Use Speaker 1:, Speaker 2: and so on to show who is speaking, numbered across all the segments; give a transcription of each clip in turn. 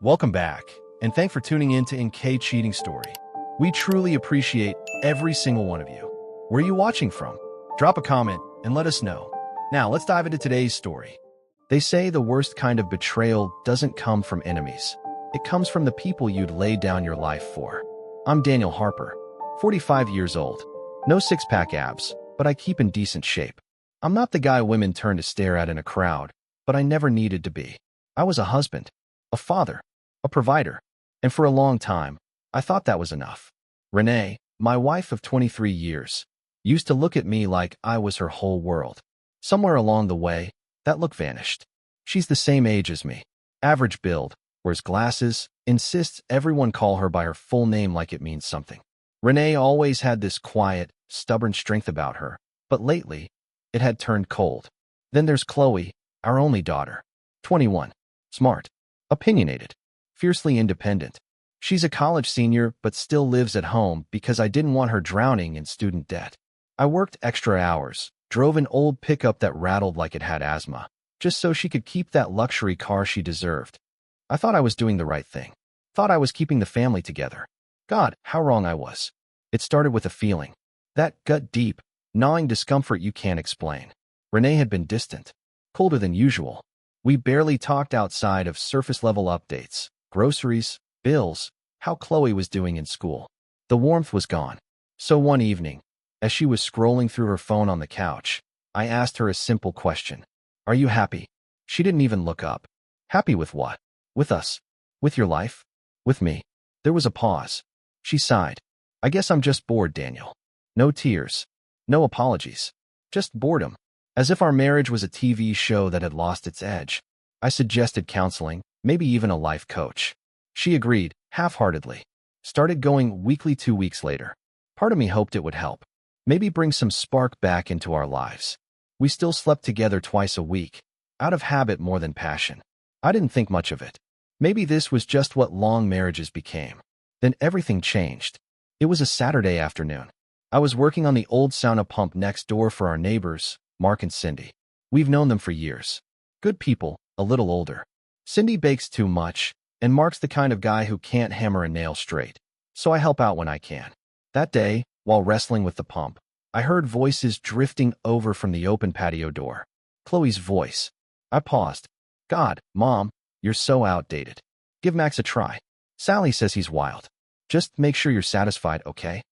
Speaker 1: Welcome back, and thanks for tuning in to NK Cheating Story. We truly appreciate every single one of you. Where are you watching from? Drop a comment and let us know. Now, let's dive into today's story. They say the worst kind of betrayal doesn't come from enemies. It comes from the people you'd lay down your life for. I'm Daniel Harper, 45 years old. No six-pack abs, but I keep in decent shape. I'm not the guy women turn to stare at in a crowd, but I never needed to be. I was a husband, a father, a provider, and for a long time, I thought that was enough. Renee, my wife of 23 years, used to look at me like I was her whole world. Somewhere along the way, that look vanished. She's the same age as me, average build, wears glasses, insists everyone call her by her full name like it means something. Renee always had this quiet, stubborn strength about her, but lately, it had turned cold. Then there's Chloe, our only daughter, 21, smart, opinionated, fiercely independent. She's a college senior but still lives at home because I didn't want her drowning in student debt. I worked extra hours, drove an old pickup that rattled like it had asthma, just so she could keep that luxury car she deserved. I thought I was doing the right thing. Thought I was keeping the family together. God, how wrong I was. It started with a feeling. That gut-deep, gnawing discomfort you can't explain. Renee had been distant, colder than usual. We barely talked outside of surface-level updates, groceries, bills, how Chloe was doing in school. The warmth was gone. So one evening, as she was scrolling through her phone on the couch, I asked her a simple question. Are you happy? She didn't even look up. Happy with what? With us? With your life? With me? There was a pause. She sighed. I guess I'm just bored, Daniel. No tears. No apologies. Just boredom. As if our marriage was a TV show that had lost its edge. I suggested counseling, maybe even a life coach. She agreed, half-heartedly. Started going weekly 2 weeks later. Part of me hoped it would help. Maybe bring some spark back into our lives. We still slept together twice a week, out of habit more than passion. I didn't think much of it. Maybe this was just what long marriages became. Then everything changed. It was a Saturday afternoon. I was working on the old sauna pump next door for our neighbors, Mark and Cindy. We've known them for years. Good people, a little older. Cindy bakes too much, and Mark's the kind of guy who can't hammer a nail straight. So I help out when I can. That day, while wrestling with the pump, I heard voices drifting over from the open patio door. Chloe's voice. I paused. God, Mom, you're so outdated. Give Max a try. Sally says he's wild. Just make sure you're satisfied, okay?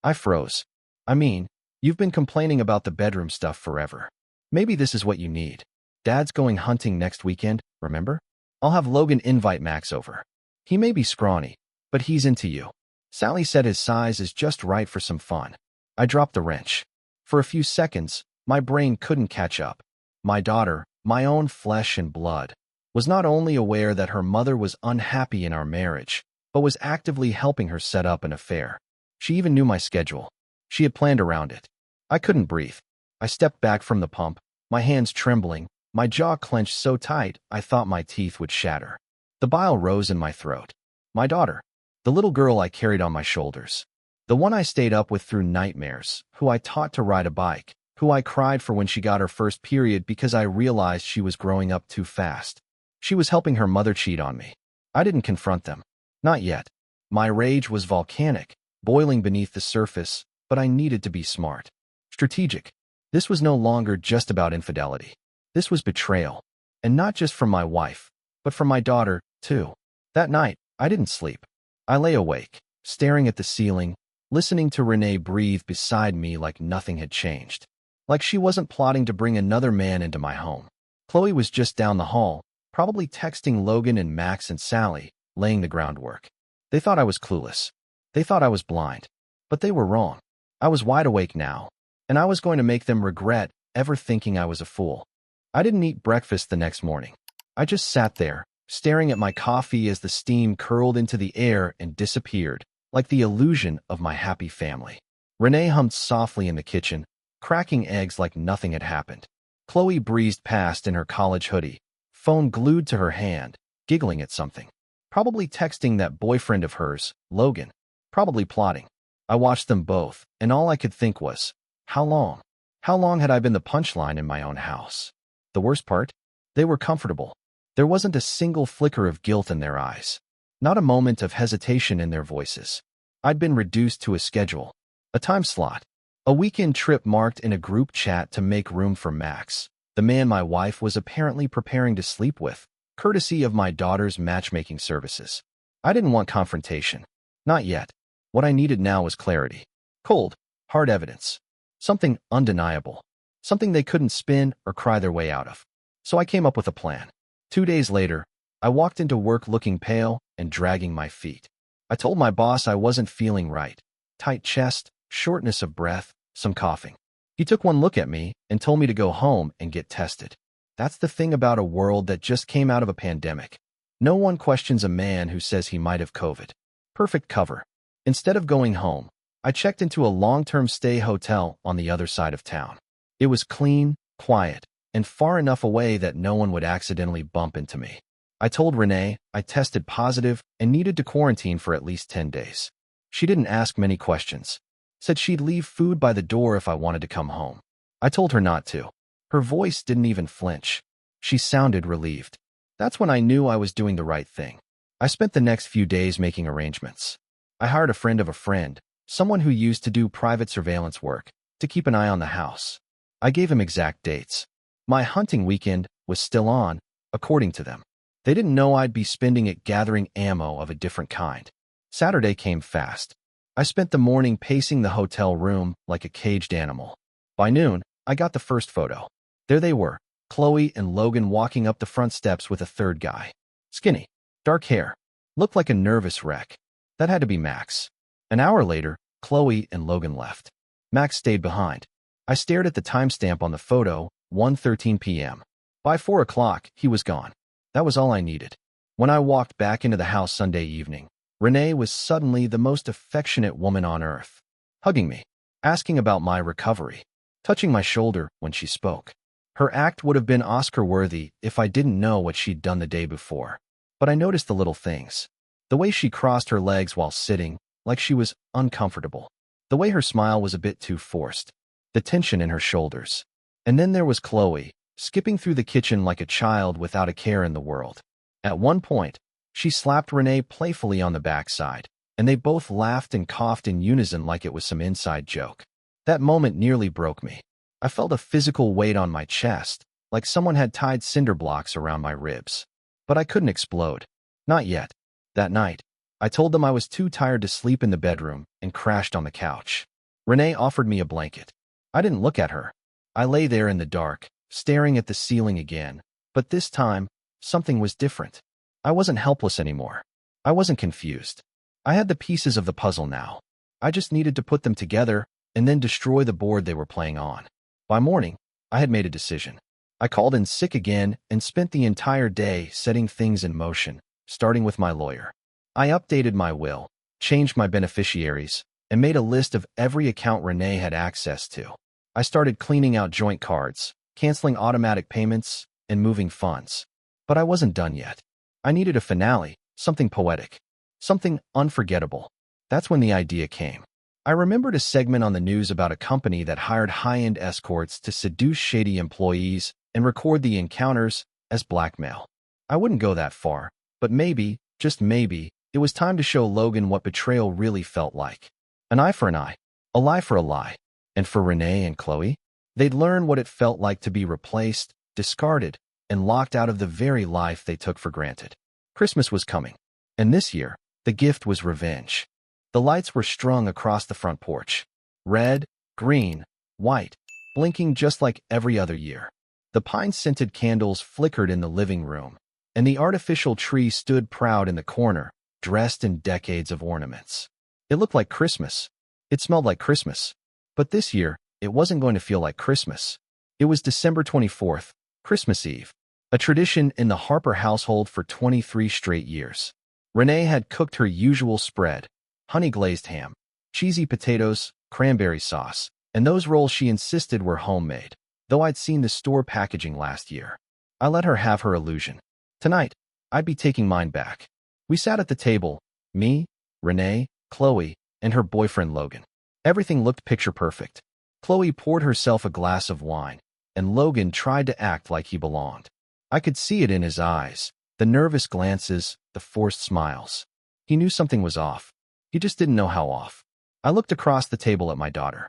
Speaker 1: I froze. I mean, you've been complaining about the bedroom stuff forever. Maybe this is what you need. Dad's going hunting next weekend, remember? I'll have Logan invite Max over. He may be scrawny, but he's into you. Sally said his size is just right for some fun. I dropped the wrench. For a few seconds, my brain couldn't catch up. My daughter, my own flesh and blood, was not only aware that her mother was unhappy in our marriage, but was actively helping her set up an affair. She even knew my schedule. She had planned around it. I couldn't breathe. I stepped back from the pump, my hands trembling, my jaw clenched so tight I thought my teeth would shatter. The bile rose in my throat. My daughter, the little girl I carried on my shoulders, the one I stayed up with through nightmares, who I taught to ride a bike, who I cried for when she got her first period because I realized she was growing up too fast. She was helping her mother cheat on me. I didn't confront them. Not yet. My rage was volcanic, boiling beneath the surface, but I needed to be smart. Strategic. This was no longer just about infidelity. This was betrayal. And not just from my wife, but from my daughter, too. That night, I didn't sleep. I lay awake, staring at the ceiling, listening to Renee breathe beside me like nothing had changed. Like she wasn't plotting to bring another man into my home. Chloe was just down the hall, probably texting Logan and Max and Sally, laying the groundwork. They thought I was clueless. They thought I was blind. But they were wrong. I was wide awake now, and I was going to make them regret ever thinking I was a fool. I didn't eat breakfast the next morning. I just sat there, staring at my coffee as the steam curled into the air and disappeared, like the illusion of my happy family. Renee hummed softly in the kitchen, cracking eggs like nothing had happened. Chloe breezed past in her college hoodie, phone glued to her hand, giggling at something. Probably texting that boyfriend of hers, Logan. Probably plotting. I watched them both, and all I could think was, how long? How long had I been the punchline in my own house? The worst part? They were comfortable. There wasn't a single flicker of guilt in their eyes, not a moment of hesitation in their voices. I'd been reduced to a schedule, a time slot, a weekend trip marked in a group chat to make room for Max, the man my wife was apparently preparing to sleep with, courtesy of my daughter's matchmaking services. I didn't want confrontation. Not yet. What I needed now was clarity. Cold, hard evidence. Something undeniable. Something they couldn't spin or cry their way out of. So I came up with a plan. 2 days later, I walked into work looking pale and dragging my feet. I told my boss I wasn't feeling right. Tight chest, shortness of breath, some coughing. He took one look at me and told me to go home and get tested. That's the thing about a world that just came out of a pandemic. No one questions a man who says he might have COVID. Perfect cover. Instead of going home, I checked into a long-term stay hotel on the other side of town. It was clean, quiet, and far enough away that no one would accidentally bump into me. I told Renee I tested positive and needed to quarantine for at least 10 days. She didn't ask many questions. Said she'd leave food by the door if I wanted to come home. I told her not to. Her voice didn't even flinch. She sounded relieved. That's when I knew I was doing the right thing. I spent the next few days making arrangements. I hired a friend of a friend, someone who used to do private surveillance work, to keep an eye on the house. I gave him exact dates. My hunting weekend was still on, according to them. They didn't know I'd be spending it gathering ammo of a different kind. Saturday came fast. I spent the morning pacing the hotel room like a caged animal. By noon, I got the first photo. There they were, Chloe and Logan walking up the front steps with a third guy. Skinny, dark hair, looked like a nervous wreck. That had to be Max. An hour later, Chloe and Logan left. Max stayed behind. I stared at the timestamp on the photo, 1:13 p.m. By 4 o'clock, he was gone. That was all I needed. When I walked back into the house Sunday evening, Renee was suddenly the most affectionate woman on earth, hugging me, asking about my recovery, touching my shoulder when she spoke. Her act would have been Oscar-worthy if I didn't know what she'd done the day before. But I noticed the little things. The way she crossed her legs while sitting, like she was uncomfortable. The way her smile was a bit too forced. The tension in her shoulders. And then there was Chloe, skipping through the kitchen like a child without a care in the world. At one point, she slapped Renee playfully on the backside, and they both laughed and coughed in unison like it was some inside joke. That moment nearly broke me. I felt a physical weight on my chest, like someone had tied cinder blocks around my ribs. But I couldn't explode. Not yet. That night, I told them I was too tired to sleep in the bedroom and crashed on the couch. Renee offered me a blanket. I didn't look at her. I lay there in the dark, staring at the ceiling again, but this time, something was different. I wasn't helpless anymore. I wasn't confused. I had the pieces of the puzzle now. I just needed to put them together and then destroy the board they were playing on. By morning, I had made a decision. I called in sick again and spent the entire day setting things in motion, starting with my lawyer. I updated my will, changed my beneficiaries, and made a list of every account Renee had access to. I started cleaning out joint cards, canceling automatic payments, and moving funds. But I wasn't done yet. I needed a finale, something poetic, something unforgettable. That's when the idea came. I remembered a segment on the news about a company that hired high-end escorts to seduce shady employees and record the encounters as blackmail. I wouldn't go that far, but maybe, just maybe, it was time to show Logan what betrayal really felt like. An eye for an eye, a lie for a lie. And for Renee and Chloe, they'd learn what it felt like to be replaced, discarded, and locked out of the very life they took for granted. Christmas was coming, and this year, the gift was revenge. The lights were strung across the front porch. Red, green, white, blinking just like every other year. The pine-scented candles flickered in the living room, and the artificial tree stood proud in the corner, dressed in decades of ornaments. It looked like Christmas. It smelled like Christmas. But this year, it wasn't going to feel like Christmas. It was December 24th, Christmas Eve, a tradition in the Harper household for 23 straight years. Renee had cooked her usual spread, honey-glazed ham, cheesy potatoes, cranberry sauce, and those rolls she insisted were homemade, though I'd seen the store packaging last year. I let her have her illusion. Tonight, I'd be taking mine back. We sat at the table, me, Renee, Chloe, and her boyfriend Logan. Everything looked picture perfect. Chloe poured herself a glass of wine, and Logan tried to act like he belonged. I could see it in his eyes, the nervous glances, the forced smiles. He knew something was off. He just didn't know how off. I looked across the table at my daughter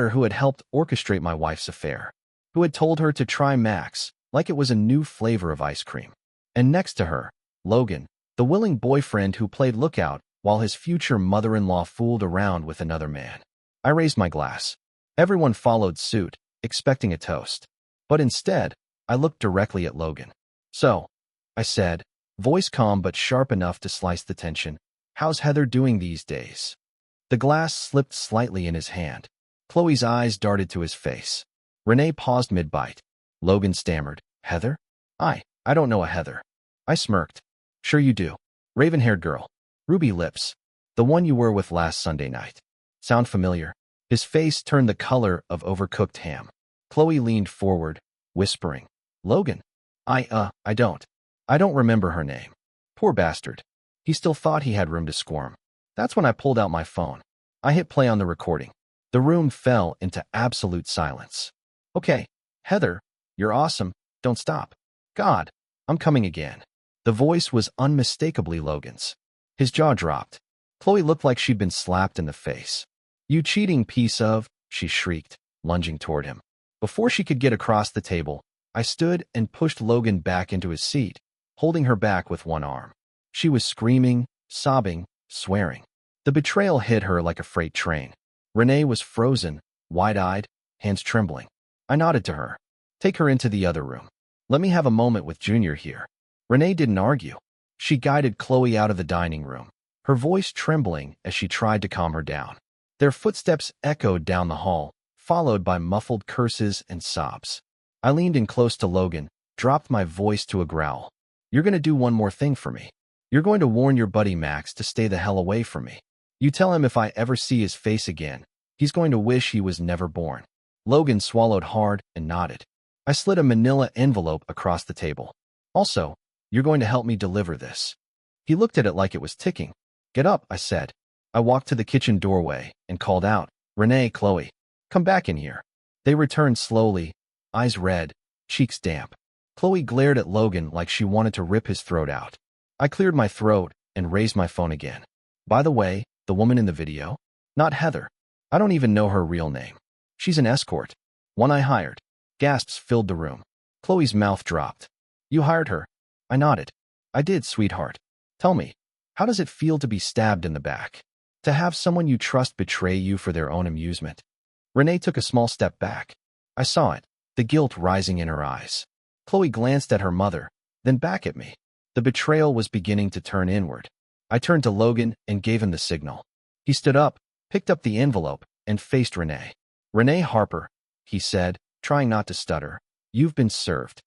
Speaker 1: who had helped orchestrate my wife's affair, who had told her to try Max like it was a new flavor of ice cream. And next to her, Logan, the willing boyfriend who played lookout while his future mother-in-law fooled around with another man. I raised my glass. Everyone followed suit, expecting a toast. But instead, I looked directly at Logan. "So," I said, voice calm but sharp enough to slice the tension, "how's Heather doing these days?" The glass slipped slightly in his hand. Chloe's eyes darted to his face. Renee paused mid-bite. Logan stammered, "Heather? I don't know a Heather." I smirked. "Sure you do. Raven-haired girl. Ruby lips. The one you were with last Sunday night. Sound familiar?" His face turned the color of overcooked ham. Chloe leaned forward, whispering, "Logan, I don't remember her name." Poor bastard. He still thought he had room to squirm. That's when I pulled out my phone. I hit play on the recording. The room fell into absolute silence. "Okay, Heather, you're awesome. Don't stop. God, I'm coming again." The voice was unmistakably Logan's. His jaw dropped. Chloe looked like she'd been slapped in the face. "You cheating piece of," she shrieked, lunging toward him. Before she could get across the table, I stood and pushed Logan back into his seat, holding her back with one arm. She was screaming, sobbing, swearing. The betrayal hit her like a freight train. Renee was frozen, wide-eyed, hands trembling. I nodded to her. "Take her into the other room. Let me have a moment with Junior here." Renee didn't argue. She guided Chloe out of the dining room, her voice trembling as she tried to calm her down. Their footsteps echoed down the hall, followed by muffled curses and sobs. I leaned in close to Logan, dropped my voice to a growl. "You're going to do one more thing for me. You're going to warn your buddy Max to stay the hell away from me. You tell him if I ever see his face again, he's going to wish he was never born." Logan swallowed hard and nodded. I slid a manila envelope across the table. "Also, you're going to help me deliver this." He looked at it like it was ticking. "Get up," I said. I walked to the kitchen doorway and called out, "Renee, Chloe, come back in here." They returned slowly, eyes red, cheeks damp. Chloe glared at Logan like she wanted to rip his throat out. I cleared my throat and raised my phone again. "By the way, the woman in the video? Not Heather. I don't even know her real name. She's an escort. One I hired." Gasps filled the room. Chloe's mouth dropped. "You hired her?" I nodded. "I did, sweetheart. Tell me, how does it feel to be stabbed in the back? To have someone you trust betray you for their own amusement?" Renee took a small step back. I saw it, the guilt rising in her eyes. Chloe glanced at her mother, then back at me. The betrayal was beginning to turn inward. I turned to Logan and gave him the signal. He stood up, picked up the envelope, and faced Renee. "Renee Harper," he said, trying not to stutter, "you've been served."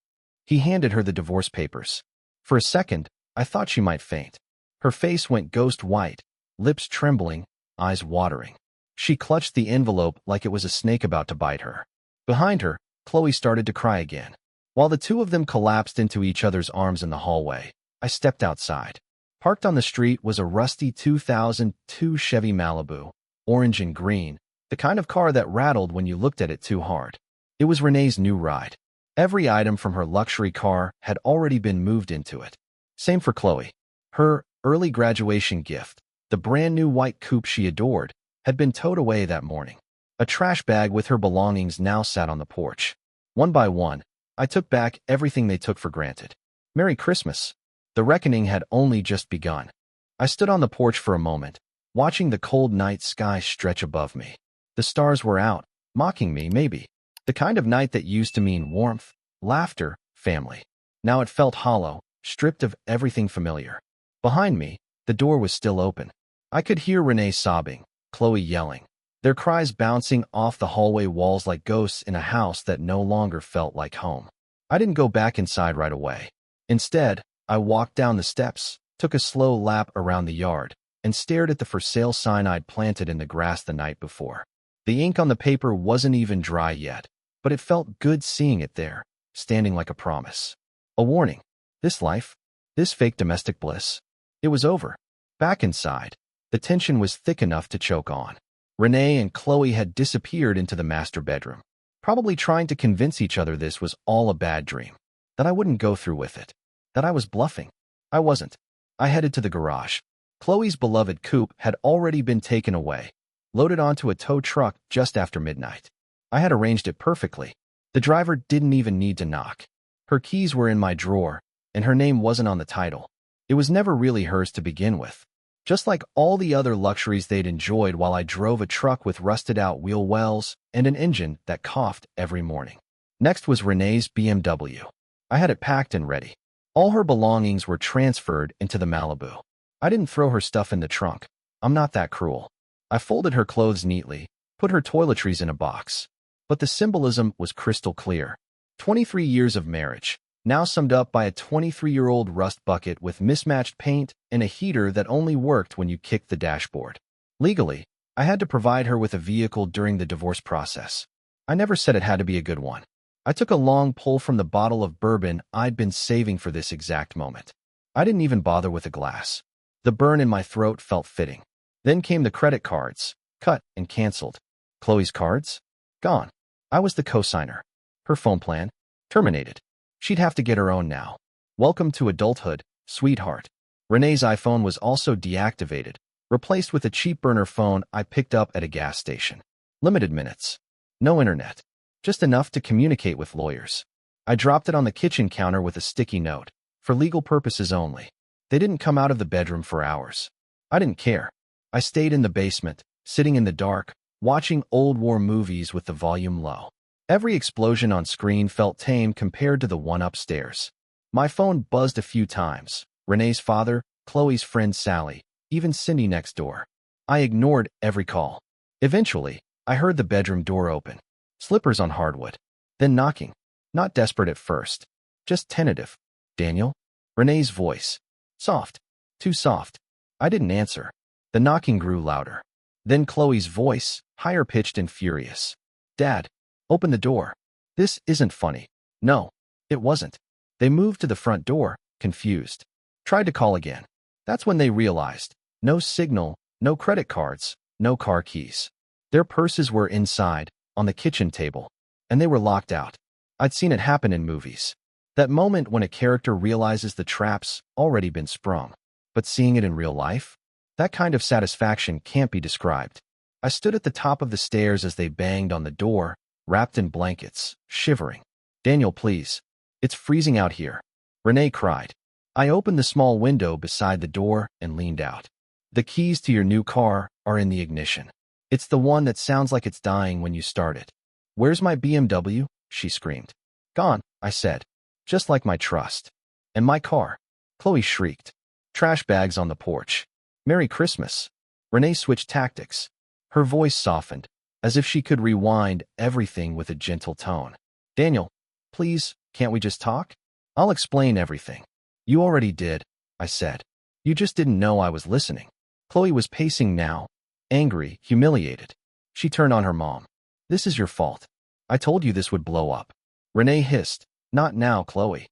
Speaker 1: He handed her the divorce papers. For a second, I thought she might faint. Her face went ghost white, lips trembling, eyes watering. She clutched the envelope like it was a snake about to bite her. Behind her, Chloe started to cry again. While the two of them collapsed into each other's arms in the hallway, I stepped outside. Parked on the street was a rusty 2002 Chevy Malibu, orange and green, the kind of car that rattled when you looked at it too hard. It was Renee's new ride. Every item from her luxury car had already been moved into it. Same for Chloe. Her early graduation gift, the brand new white coupe she adored, had been towed away that morning. A trash bag with her belongings now sat on the porch. One by one, I took back everything they took for granted. Merry Christmas. The reckoning had only just begun. I stood on the porch for a moment, watching the cold night sky stretch above me. The stars were out, mocking me, maybe. The kind of night that used to mean warmth, laughter, family. Now it felt hollow, stripped of everything familiar. Behind me, the door was still open. I could hear Renee sobbing, Chloe yelling, their cries bouncing off the hallway walls like ghosts in a house that no longer felt like home. I didn't go back inside right away. Instead, I walked down the steps, took a slow lap around the yard, and stared at the for sale sign I'd planted in the grass the night before. The ink on the paper wasn't even dry yet, but it felt good seeing it there, standing like a promise. A warning. This life, this fake domestic bliss, it was over. Back inside, the tension was thick enough to choke on. Renee and Chloe had disappeared into the master bedroom, probably trying to convince each other this was all a bad dream. that I wouldn't go through with it, that I was bluffing. I wasn't. I headed to the garage. Chloe's beloved coupe had already been taken away, loaded onto a tow truck just after midnight. I had arranged it perfectly. The driver didn't even need to knock. Her keys were in my drawer, and her name wasn't on the title. It was never really hers to begin with. Just like all the other luxuries they'd enjoyed while I drove a truck with rusted-out wheel wells and an engine that coughed every morning. Next was Renee's BMW. I had it packed and ready. All her belongings were transferred into the Malibu. I didn't throw her stuff in the trunk. I'm not that cruel. I folded her clothes neatly, put her toiletries in a box. But the symbolism was crystal clear. 23 years of marriage, now summed up by a 23-year-old rust bucket with mismatched paint and a heater that only worked when you kicked the dashboard. Legally, I had to provide her with a vehicle during the divorce process. I never said it had to be a good one. I took a long pull from the bottle of bourbon I'd been saving for this exact moment. I didn't even bother with a glass. The burn in my throat felt fitting. Then came the credit cards, cut and canceled. Chloe's cards? Gone. I was the co-signer. Her phone plan? Terminated. She'd have to get her own now. Welcome to adulthood, sweetheart. Renee's iPhone was also deactivated, replaced with a cheap burner phone I picked up at a gas station. Limited minutes. No internet. Just enough to communicate with lawyers. I dropped it on the kitchen counter with a sticky note. For legal purposes only. They didn't come out of the bedroom for hours. I didn't care. I stayed in the basement, sitting in the dark, watching old war movies with the volume low. Every explosion on screen felt tame compared to the one upstairs. My phone buzzed a few times. Renee's father, Chloe's friend Sally, even Cindy next door. I ignored every call. Eventually, I heard the bedroom door open. Slippers on hardwood. Then knocking. Not desperate at first. Just tentative. Daniel? Renee's voice. Soft. Too soft. I didn't answer. The knocking grew louder. Then Chloe's voice, higher-pitched and furious. Dad, open the door. This isn't funny. No, it wasn't. They moved to the front door, confused. Tried to call again. That's when they realized. No signal, no credit cards, no car keys. Their purses were inside, on the kitchen table, and they were locked out. I'd seen it happen in movies. That moment when a character realizes the trap's already been sprung. But seeing it in real life? That kind of satisfaction can't be described. I stood at the top of the stairs as they banged on the door, wrapped in blankets, shivering. Daniel, please. It's freezing out here. Renee cried. I opened the small window beside the door and leaned out. The keys to your new car are in the ignition. It's the one that sounds like it's dying when you start it. Where's my BMW? She screamed. Gone, I said. Just like my trust. And my car. Chloe shrieked. Trash bags on the porch. Merry Christmas. Renee switched tactics. Her voice softened, as if she could rewind everything with a gentle tone. Daniel, please, can't we just talk? I'll explain everything. You already did, I said. You just didn't know I was listening. Chloe was pacing now, angry, humiliated. She turned on her mom. This is your fault. I told you this would blow up. Renee hissed. Not now, Chloe.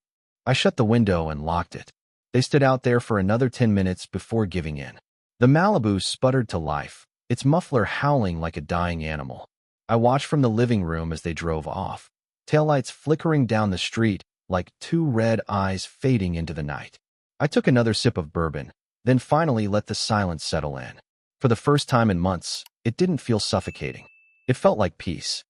Speaker 1: I shut the window and locked it. They stood out there for another 10 minutes before giving in. The Malibu sputtered to life, its muffler howling like a dying animal. I watched from the living room as they drove off, taillights flickering down the street like two red eyes fading into the night. I took another sip of bourbon, then finally let the silence settle in. For the first time in months, it didn't feel suffocating. It felt like peace.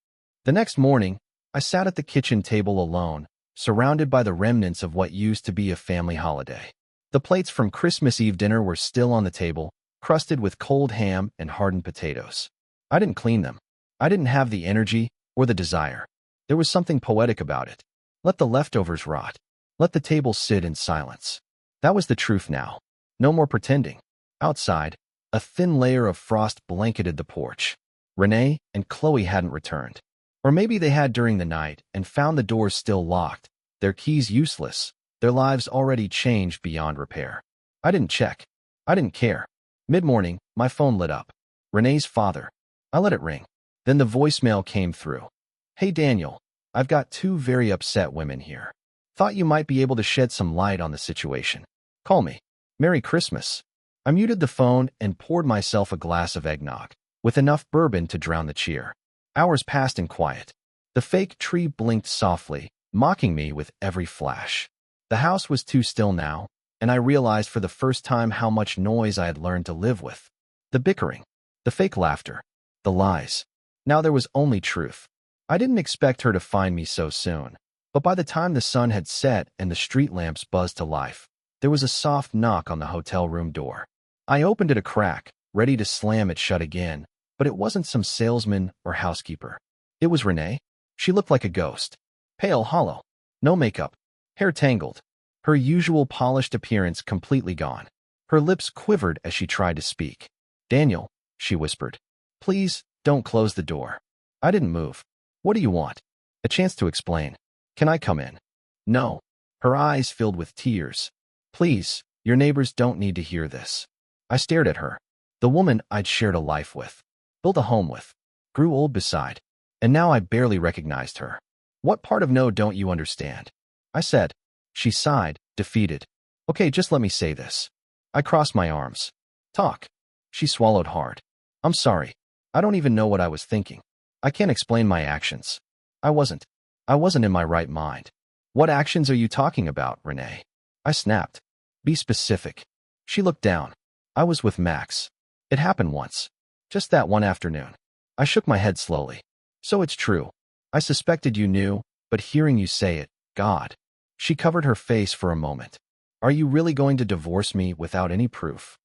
Speaker 1: The next morning, I sat at the kitchen table alone, surrounded by the remnants of what used to be a family holiday. The plates from Christmas Eve dinner were still on the table, crusted with cold ham and hardened potatoes. I didn't clean them. I didn't have the energy or the desire. There was something poetic about it. Let the leftovers rot. Let the table sit in silence. That was the truth now. No more pretending. Outside, a thin layer of frost blanketed the porch. Renee and Chloe hadn't returned. Or maybe they had during the night and found the doors still locked, their keys useless, their lives already changed beyond repair. I didn't check. I didn't care. Mid-morning, my phone lit up. Renee's father. I let it ring. Then the voicemail came through. Hey Daniel, I've got two very upset women here. Thought you might be able to shed some light on the situation. Call me. Merry Christmas. I muted the phone and poured myself a glass of eggnog, with enough bourbon to drown the cheer. Hours passed in quiet. The fake tree blinked softly, mocking me with every flash. The house was too still now, and I realized for the first time how much noise I had learned to live with. The bickering, the fake laughter, the lies. Now there was only truth. I didn't expect her to find me so soon, but by the time the sun had set and the street lamps buzzed to life, there was a soft knock on the hotel room door. I opened it a crack, ready to slam it shut again, but it wasn't some salesman or housekeeper. It was Renee. She looked like a ghost. Pale, hollow, no makeup, hair tangled, her usual polished appearance completely gone. Her lips quivered as she tried to speak. "Daniel," she whispered, "please, don't close the door." I didn't move. "What do you want?" "A chance to explain." "Can I come in?" "No." Her eyes filled with tears. "Please, your neighbors don't need to hear this." I stared at her. The woman I'd shared a life with, built a home with, grew old beside, and now I barely recognized her. "What part of no don't you understand?" I said. She sighed, defeated. "Okay, just let me say this." I crossed my arms. "Talk." She swallowed hard. "I'm sorry. I don't even know what I was thinking. I can't explain my actions. I wasn't in my right mind." "What actions are you talking about, Renee?" I snapped. "Be specific." She looked down. "I was with Max. It happened once. Just that one afternoon." I shook my head slowly. "So it's true. I suspected you knew, but hearing you say it, God." She covered her face for a moment. "Are you really going to divorce me without any proof?"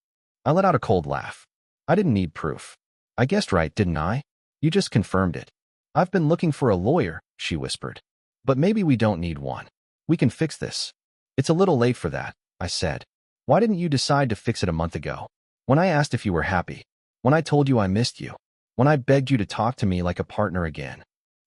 Speaker 1: I let out a cold laugh. "I didn't need proof. I guessed right, didn't I? You just confirmed it." "I've been looking for a lawyer," she whispered. "But maybe we don't need one. We can fix this." "It's a little late for that," I said. "Why didn't you decide to fix it a month ago? When I asked if you were happy, when I told you I missed you, when I begged you to talk to me like a partner again."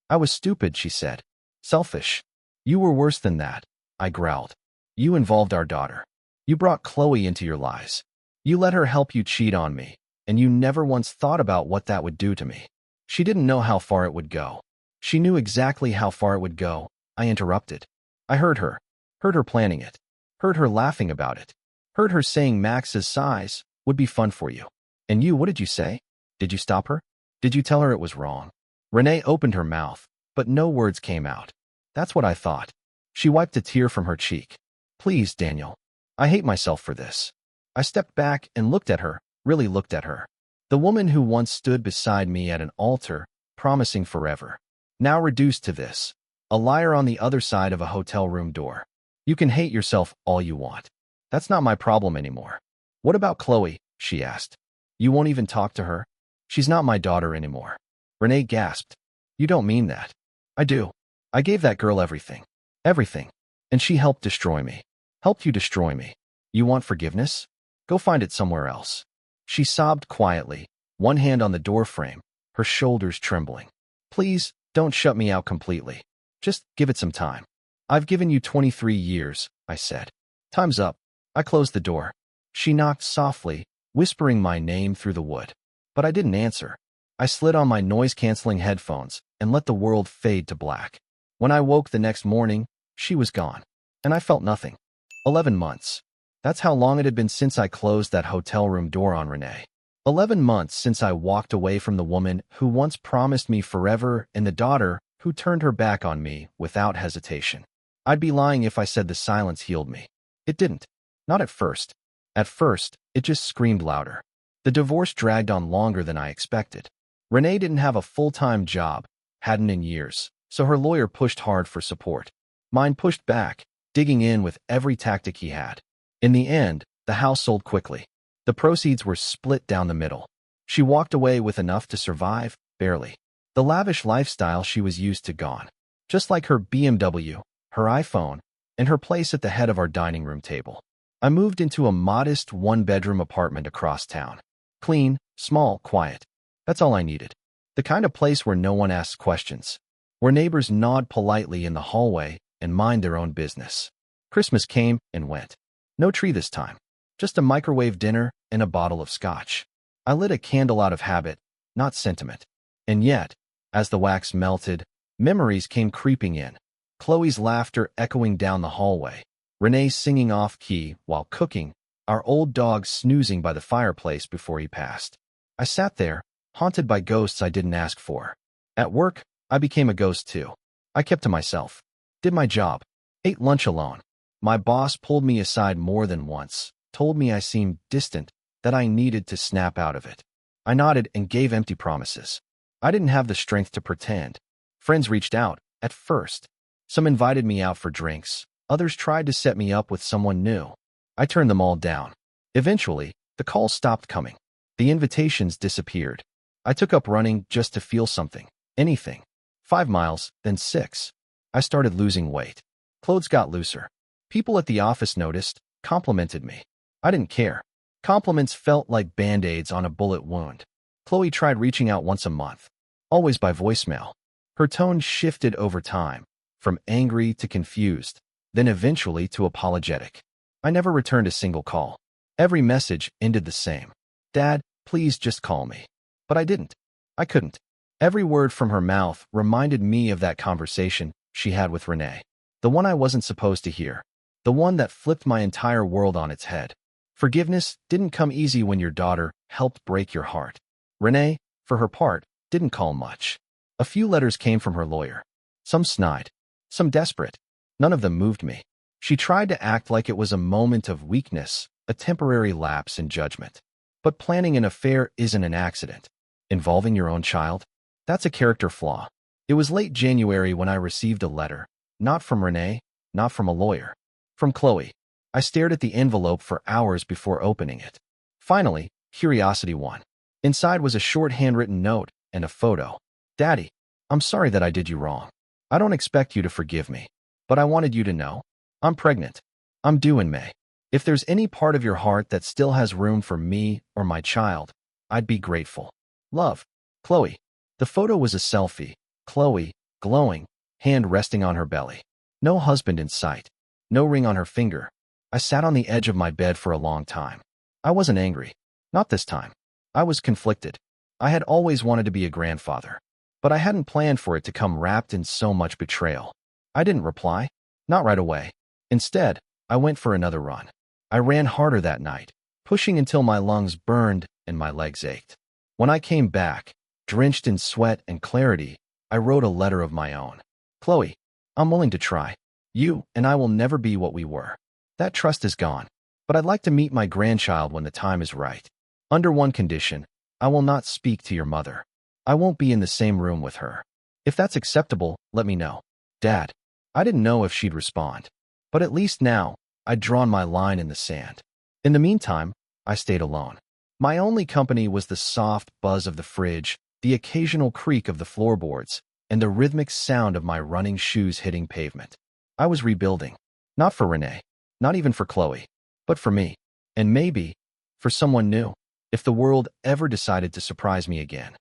Speaker 1: "I was stupid," she said. "Selfish." "You were worse than that," I growled. "You involved our daughter. You brought Chloe into your lies. You let her help you cheat on me, and you never once thought about what that would do to me." She didn't know how far it would go. She knew exactly how far it would go. I interrupted. I heard her planning it, heard her laughing about it, heard her saying Max's size would be fun for you. "And you, what did you say? Did you stop her? Did you tell her it was wrong?" Renee opened her mouth, but no words came out. "That's what I thought." She wiped a tear from her cheek. "Please, Daniel. I hate myself for this." I stepped back and looked at her, really looked at her. The woman who once stood beside me at an altar, promising forever, now reduced to this, a liar on the other side of a hotel room door. "You can hate yourself all you want. That's not my problem anymore." "What about Chloe?" she asked. "You won't even talk to her?" "She's not my daughter anymore." Renee gasped. "You don't mean that." "I do. I gave that girl everything. Everything. And she helped destroy me. Helped you destroy me. You want forgiveness? Go find it somewhere else." She sobbed quietly, one hand on the doorframe, her shoulders trembling. "Please, don't shut me out completely. Just give it some time." "I've given you 23 years, I said. "Time's up." I closed the door. She knocked softly, whispering my name through the wood. But I didn't answer. I slid on my noise-canceling headphones and let the world fade to black. When I woke the next morning, she was gone, and I felt nothing. 11 months. That's how long it had been since I closed that hotel room door on Renee. 11 months since I walked away from the woman who once promised me forever and the daughter who turned her back on me without hesitation. I'd be lying if I said the silence healed me. It didn't. Not at first. At first, it just screamed louder. The divorce dragged on longer than I expected. Renee didn't have a full-time job, hadn't in years, so her lawyer pushed hard for support. Mine pushed back, digging in with every tactic he had. In the end, the house sold quickly. The proceeds were split down the middle. She walked away with enough to survive, barely. The lavish lifestyle she was used to gone. Just like her BMW, her iPhone, and her place at the head of our dining room table. I moved into a modest one-bedroom apartment across town. Clean, small, quiet. That's all I needed. The kind of place where no one asks questions. Where neighbors nod politely in the hallway and mind their own business. Christmas came and went. No tree this time. Just a microwave dinner and a bottle of scotch. I lit a candle out of habit, not sentiment. And yet, as the wax melted, memories came creeping in. Chloe's laughter echoing down the hallway. Renee singing off-key while cooking, our old dog snoozing by the fireplace before he passed. I sat there, haunted by ghosts I didn't ask for. At work, I became a ghost too. I kept to myself. Did my job. Ate lunch alone. My boss pulled me aside more than once, told me I seemed distant, that I needed to snap out of it. I nodded and gave empty promises. I didn't have the strength to pretend. Friends reached out, at first. Some invited me out for drinks. Others tried to set me up with someone new. I turned them all down. Eventually, the calls stopped coming. The invitations disappeared. I took up running just to feel something. Anything. 5 miles, then 6. I started losing weight. Clothes got looser. People at the office noticed, complimented me. I didn't care. Compliments felt like band-aids on a bullet wound. Chloe tried reaching out once a month, always by voicemail. Her tone shifted over time, from angry to confused, then eventually to apologetic. I never returned a single call. Every message ended the same. Dad, please just call me. But I didn't. I couldn't. Every word from her mouth reminded me of that conversation she had with Renee. The one I wasn't supposed to hear. The one that flipped my entire world on its head. Forgiveness didn't come easy when your daughter helped break your heart. Renee, for her part, didn't call much. A few letters came from her lawyer. Some snide. Some desperate. None of them moved me. She tried to act like it was a moment of weakness, a temporary lapse in judgment. But planning an affair isn't an accident. Involving your own child? That's a character flaw. It was late January when I received a letter. Not from Renee, not from a lawyer. From Chloe. I stared at the envelope for hours before opening it. Finally, curiosity won. Inside was a short handwritten note and a photo. Daddy, I'm sorry that I did you wrong. I don't expect you to forgive me. But I wanted you to know. I'm pregnant. I'm due in May. If there's any part of your heart that still has room for me or my child, I'd be grateful. Love, Chloe. The photo was a selfie. Chloe, glowing, hand resting on her belly. No husband in sight. No ring on her finger. I sat on the edge of my bed for a long time. I wasn't angry. Not this time. I was conflicted. I had always wanted to be a grandfather. But I hadn't planned for it to come wrapped in so much betrayal. I didn't reply. Not right away. Instead, I went for another run. I ran harder that night, pushing until my lungs burned and my legs ached. When I came back, drenched in sweat and clarity, I wrote a letter of my own. Chloe, I'm willing to try. You and I will never be what we were. That trust is gone. But I'd like to meet my grandchild when the time is right. Under one condition, I will not speak to your mother. I won't be in the same room with her. If that's acceptable, let me know. Dad. I didn't know if she'd respond. But at least now, I'd drawn my line in the sand. In the meantime, I stayed alone. My only company was the soft buzz of the fridge, the occasional creak of the floorboards, and the rhythmic sound of my running shoes hitting pavement. I was rebuilding. Not for Renee. Not even for Chloe. But for me. And maybe, for someone new. If the world ever decided to surprise me again.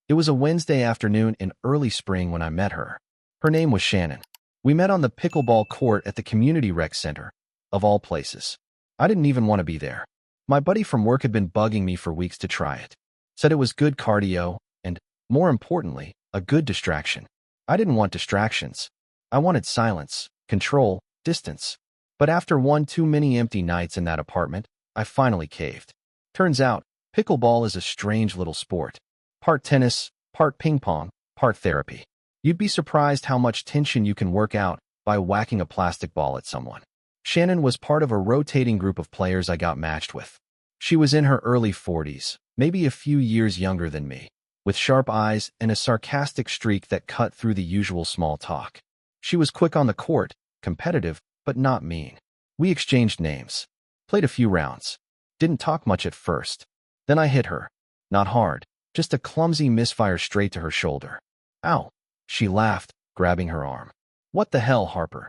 Speaker 1: It was a Wednesday afternoon in early spring when I met her. Her name was Shannon. We met on the pickleball court at the community rec center, of all places. I didn't even want to be there. My buddy from work had been bugging me for weeks to try it. Said it was good cardio and, more importantly, a good distraction. I didn't want distractions. I wanted silence, control, distance. But after one too many empty nights in that apartment, I finally caved. Turns out, pickleball is a strange little sport. Part tennis, part ping pong, part therapy. You'd be surprised how much tension you can work out by whacking a plastic ball at someone. Shannon was part of a rotating group of players I got matched with. She was in her early 40s, maybe a few years younger than me, with sharp eyes and a sarcastic streak that cut through the usual small talk. She was quick on the court, competitive, but not mean. We exchanged names, played a few rounds, didn't talk much at first. Then I hit her. Not hard, just a clumsy misfire straight to her shoulder. Ow. She laughed, grabbing her arm. What the hell, Harper?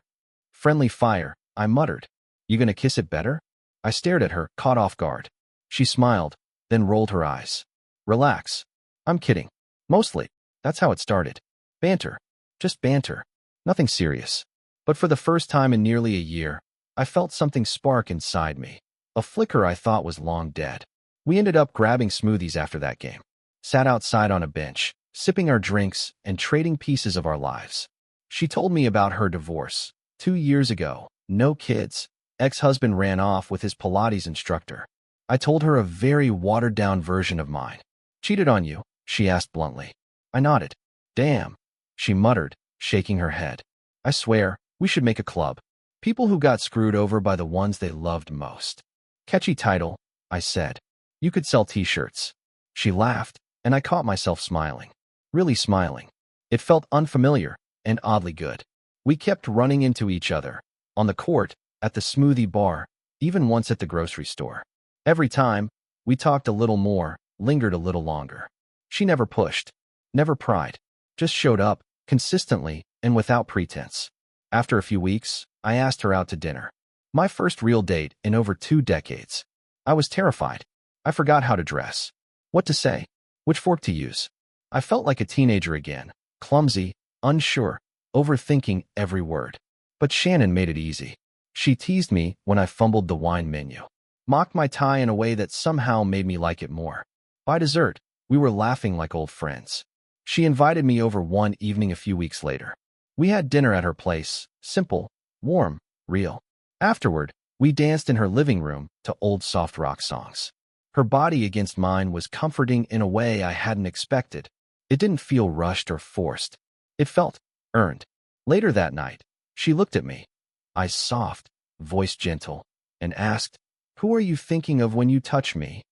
Speaker 1: Friendly fire, I muttered. You gonna kiss it better? I stared at her, caught off guard. She smiled, then rolled her eyes. Relax. I'm kidding. Mostly. That's how it started. Banter. Just banter. Nothing serious. But for the first time in nearly a year, I felt something spark inside me. A flicker I thought was long dead. We ended up grabbing smoothies after that game. Sat outside on a bench, sipping our drinks and trading pieces of our lives. She told me about her divorce. 2 years ago, no kids. Ex-husband ran off with his Pilates instructor. I told her a very watered-down version of mine. Cheated on you? She asked bluntly. I nodded. Damn, she muttered, shaking her head. I swear, We should make a club. People who got screwed over by the ones they loved most. Catchy title, I said. You could sell t-shirts. She laughed, and I caught myself smiling. Really smiling. It felt unfamiliar and oddly good. We kept running into each other. On the court, at the smoothie bar, even once at the grocery store. Every time, we talked a little more, lingered a little longer. She never pushed, never pried, just showed up, consistently and without pretense. After a few weeks, I asked her out to dinner. My first real date in over 2 decades. I was terrified. I forgot how to dress, what to say, which fork to use. I felt like a teenager again, clumsy, unsure, overthinking every word. But Shannon made it easy. She teased me when I fumbled the wine menu, mocked my tie in a way that somehow made me like it more. By dessert, we were laughing like old friends. She invited me over one evening a few weeks later. We had dinner at her place, simple, warm, real. Afterward, we danced in her living room to old soft rock songs. Her body against mine was comforting in a way I hadn't expected. It didn't feel rushed or forced. It felt earned. Later that night, she looked at me, eyes soft, voice gentle, and asked, "Who are you thinking of when you touch me?"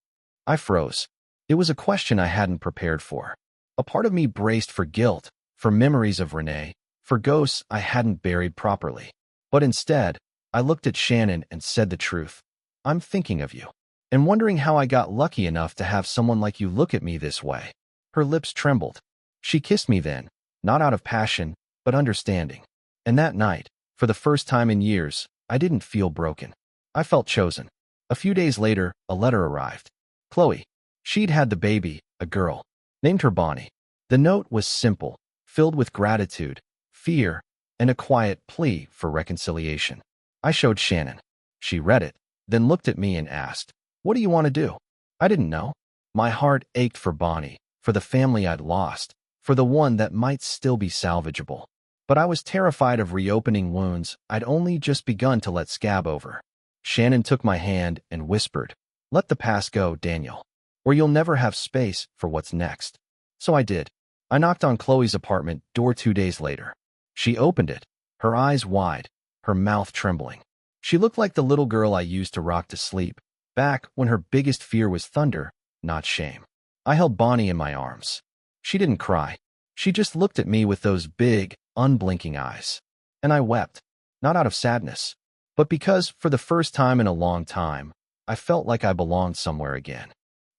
Speaker 1: I froze. It was a question I hadn't prepared for. A part of me braced for guilt, for memories of Renee, for ghosts I hadn't buried properly. But instead, I looked at Shannon and said the truth. "I'm thinking of you, and wondering how I got lucky enough to have someone like you look at me this way." Her lips trembled. She kissed me then, not out of passion, but understanding. And that night, for the first time in years, I didn't feel broken. I felt chosen. A few days later, a letter arrived. Chloe. She'd had the baby, a girl. Named her Bonnie. The note was simple, filled with gratitude, fear, and a quiet plea for reconciliation. I showed Shannon. She read it, then looked at me and asked, "What do you want to do?" I didn't know. My heart ached for Bonnie, for the family I'd lost, for the one that might still be salvageable. But I was terrified of reopening wounds I'd only just begun to let scab over. Shannon took my hand and whispered, "Let the past go, Daniel, or you'll never have space for what's next." So I did. I knocked on Chloe's apartment door 2 days later. She opened it, her eyes wide, her mouth trembling. She looked like the little girl I used to rock to sleep, back when her biggest fear was thunder, not shame. I held Bonnie in my arms. She didn't cry. She just looked at me with those big, unblinking eyes. And I wept, not out of sadness, but because, for the first time in a long time, I felt like I belonged somewhere again.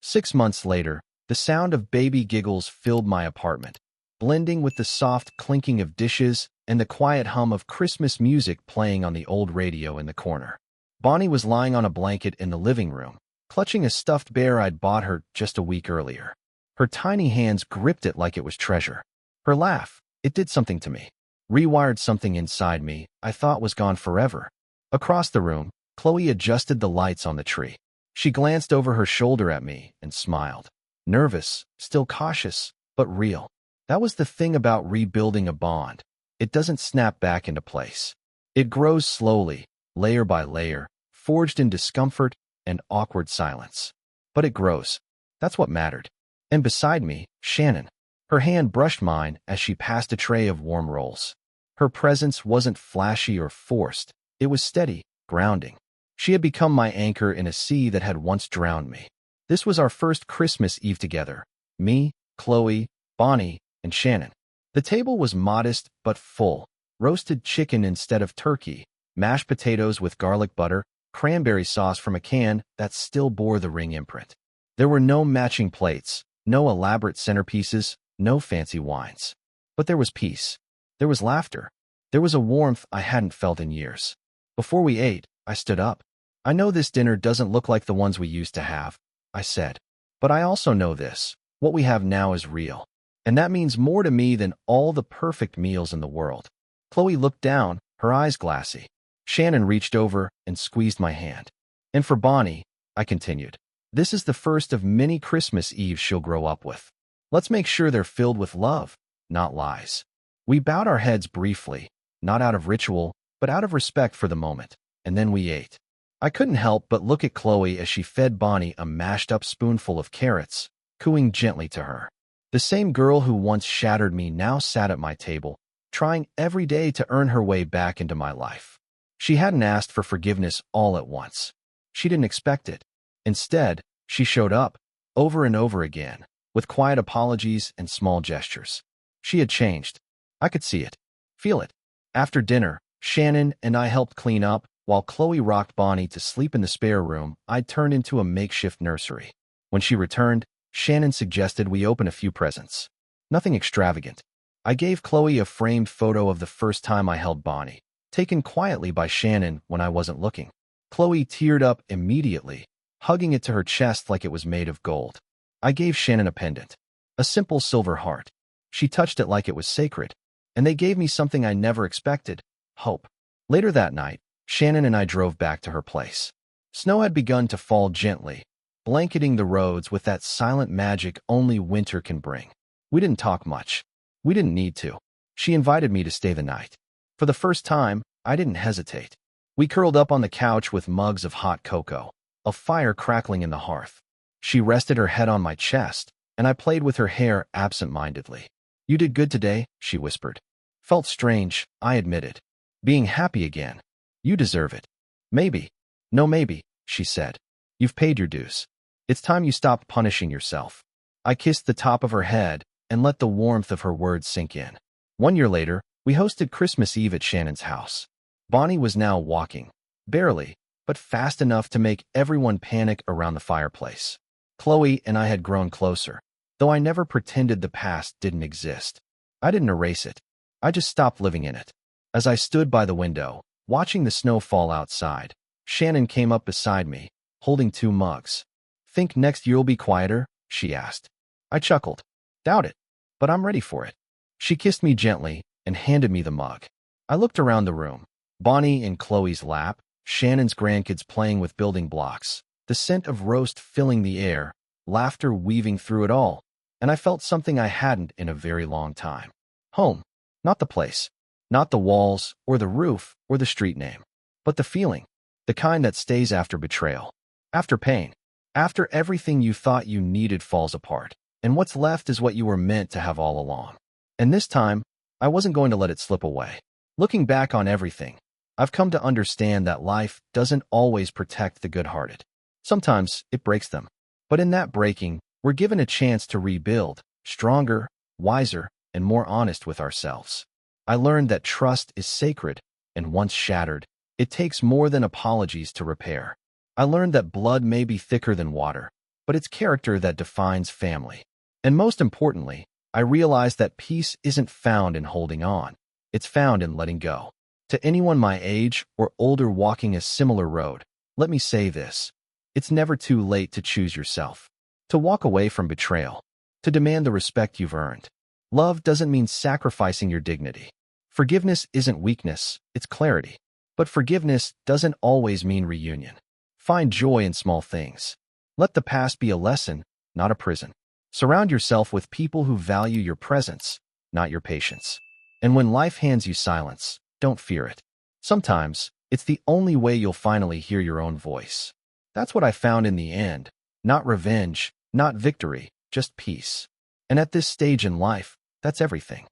Speaker 1: 6 months later, the sound of baby giggles filled my apartment, blending with the soft clinking of dishes and the quiet hum of Christmas music playing on the old radio in the corner. Bonnie was lying on a blanket in the living room, clutching a stuffed bear I'd bought her just a week earlier. Her tiny hands gripped it like it was treasure. Her laugh, it did something to me. Rewired something inside me I thought was gone forever. Across the room, Chloe adjusted the lights on the tree. She glanced over her shoulder at me and smiled. Nervous, still cautious, but real. That was the thing about rebuilding a bond. It doesn't snap back into place. It grows slowly, layer by layer, forged in discomfort and awkward silence. But it grows. That's what mattered. And beside me, Shannon. Her hand brushed mine as she passed a tray of warm rolls. Her presence wasn't flashy or forced. It was steady, grounding. She had become my anchor in a sea that had once drowned me. This was our first Christmas Eve together. Me, Chloe, Bonnie, and Shannon. The table was modest but full. Roasted chicken instead of turkey, mashed potatoes with garlic butter, cranberry sauce from a can that still bore the ring imprint. There were no matching plates, no elaborate centerpieces, no fancy wines. But there was peace. There was laughter. There was a warmth I hadn't felt in years. Before we ate, I stood up. "I know this dinner doesn't look like the ones we used to have," I said. "But I also know this. What we have now is real. And that means more to me than all the perfect meals in the world." Chloe looked down, her eyes glassy. Shannon reached over and squeezed my hand. "And for Bonnie," I continued, "this is the first of many Christmas Eves she'll grow up with. Let's make sure they're filled with love, not lies." We bowed our heads briefly, not out of ritual, but out of respect for the moment, and then we ate. I couldn't help but look at Chloe as she fed Bonnie a mashed-up spoonful of carrots, cooing gently to her. The same girl who once shattered me now sat at my table, trying every day to earn her way back into my life. She hadn't asked for forgiveness all at once. She didn't expect it. Instead, she showed up, over and over again, with quiet apologies and small gestures. She had changed. I could see it, feel it. After dinner, Shannon and I helped clean up, while Chloe rocked Bonnie to sleep in the spare room I'd turned into a makeshift nursery. When she returned, Shannon suggested we open a few presents. Nothing extravagant. I gave Chloe a framed photo of the first time I held Bonnie, taken quietly by Shannon when I wasn't looking. Chloe teared up immediately, hugging it to her chest like it was made of gold. I gave Shannon a pendant, a simple silver heart. She touched it like it was sacred, and they gave me something I never expected: hope. Later that night, Shannon and I drove back to her place. Snow had begun to fall gently, blanketing the roads with that silent magic only winter can bring. We didn't talk much. We didn't need to. She invited me to stay the night. For the first time, I didn't hesitate. We curled up on the couch with mugs of hot cocoa, a fire crackling in the hearth. She rested her head on my chest, and I played with her hair absent-mindedly. "You did good today," she whispered. Felt strange, I admitted. Being happy again. "You deserve it." "Maybe." "No, maybe," she said. "You've paid your dues. It's time you stopped punishing yourself." I kissed the top of her head and let the warmth of her words sink in. 1 year later, we hosted Christmas Eve at Shannon's house. Bonnie was now walking, barely, but fast enough to make everyone panic around the fireplace. Chloe and I had grown closer, though I never pretended the past didn't exist. I didn't erase it. I just stopped living in it. As I stood by the window, watching the snow fall outside, Shannon came up beside me, holding 2 mugs. "Think next year'll be quieter?" she asked. I chuckled. "Doubt it, but I'm ready for it." She kissed me gently and handed me the mug. I looked around the room. Bonnie in Chloe's lap, Shannon's grandkids playing with building blocks, the scent of roast filling the air, laughter weaving through it all, and I felt something I hadn't in a very long time. Home. Not the place, not the walls or the roof or the street name, but the feeling, the kind that stays after betrayal, after pain, after everything you thought you needed falls apart, and what's left is what you were meant to have all along. And this time, I wasn't going to let it slip away. Looking back on everything, I've come to understand that life doesn't always protect the good-hearted. Sometimes it breaks them. But in that breaking, we're given a chance to rebuild, stronger, wiser, and more honest with ourselves. I learned that trust is sacred, and once shattered, it takes more than apologies to repair. I learned that blood may be thicker than water, but it's character that defines family. And most importantly, I realized that peace isn't found in holding on. It's found in letting go. To anyone my age or older walking a similar road, let me say this: it's never too late to choose yourself, to walk away from betrayal, to demand the respect you've earned. Love doesn't mean sacrificing your dignity. Forgiveness isn't weakness, it's clarity. But forgiveness doesn't always mean reunion. Find joy in small things. Let the past be a lesson, not a prison. Surround yourself with people who value your presence, not your patience. And when life hands you silence, don't fear it. Sometimes, it's the only way you'll finally hear your own voice. That's what I found in the end. Not revenge, not victory, just peace. And at this stage in life, that's everything.